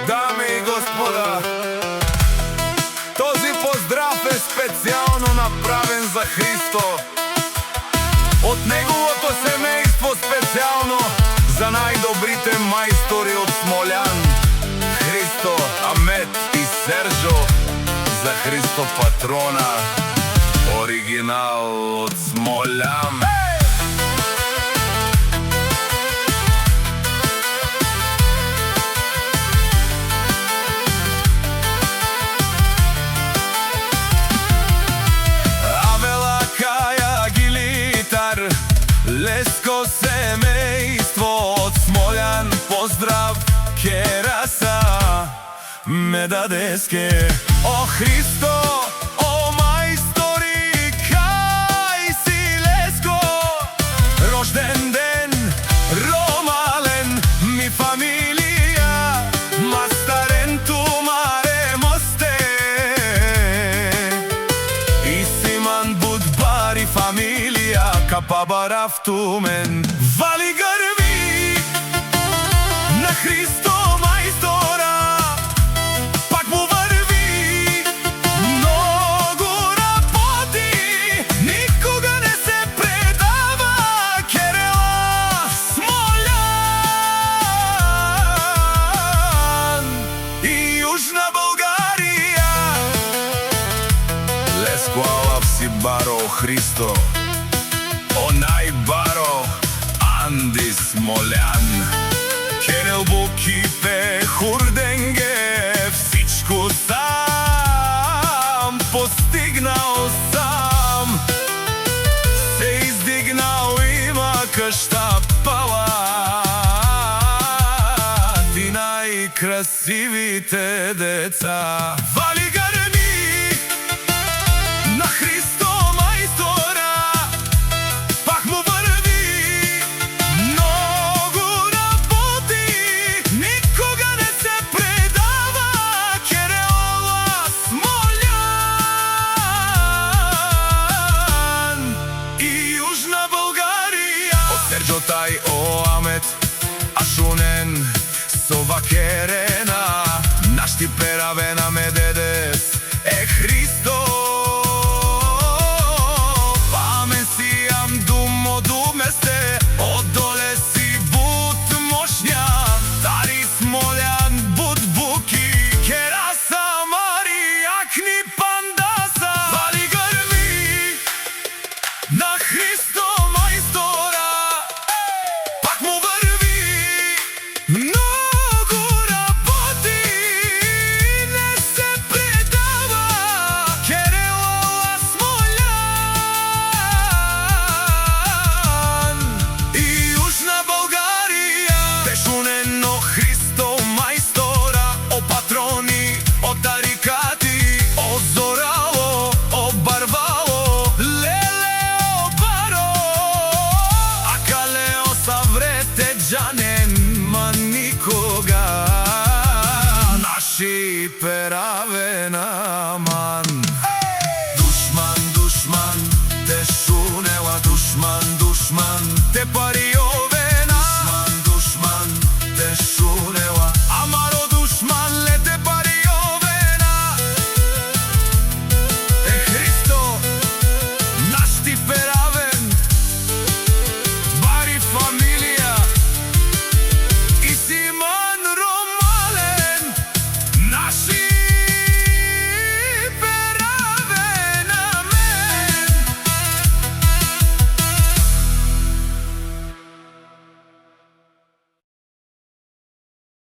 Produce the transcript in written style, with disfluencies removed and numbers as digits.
Дами и господа, този поздрав е специално направен за Христо. От неговото семейство специално за най-добрите майстори от Смолян, Христо, Амет и Сержо. За Христо патрона, оригинал от Смолян. Леско семейство от Смолян, поздрав, кераса ме дадеске. О Христо, о майстори, кај си Леско, рожден ден, ромален ми фамилија, мастаренту маре мосте, и симан будбари фамилија, капабарав тумен. Вали грби на Христо майстора, пак му върви, многу работи, никога не се предава. Керела, Смолян и Южна Българија. Леско алав си баро Христо, онай баро Анди Смолян. Керел Букипе Хурденге, всичко сам постигнал сам. Се издигнал, има къща палат и най-красивите деца. Вали гърми на Христо майстора, пак му върви, много работи, никога не се предава. Керела, Смолян и Южна Българија. О Серджо тај, о Амет, Ашунен, Сова Керена, нашти преравена ме дедес е Христо. На Христо майстора, пак му върви, много работи, не се предава. Керела, Смолян и Южна Българија. Тешунено Христо майстора, о патрони, о тарикати, о зорало, о барвало, Джане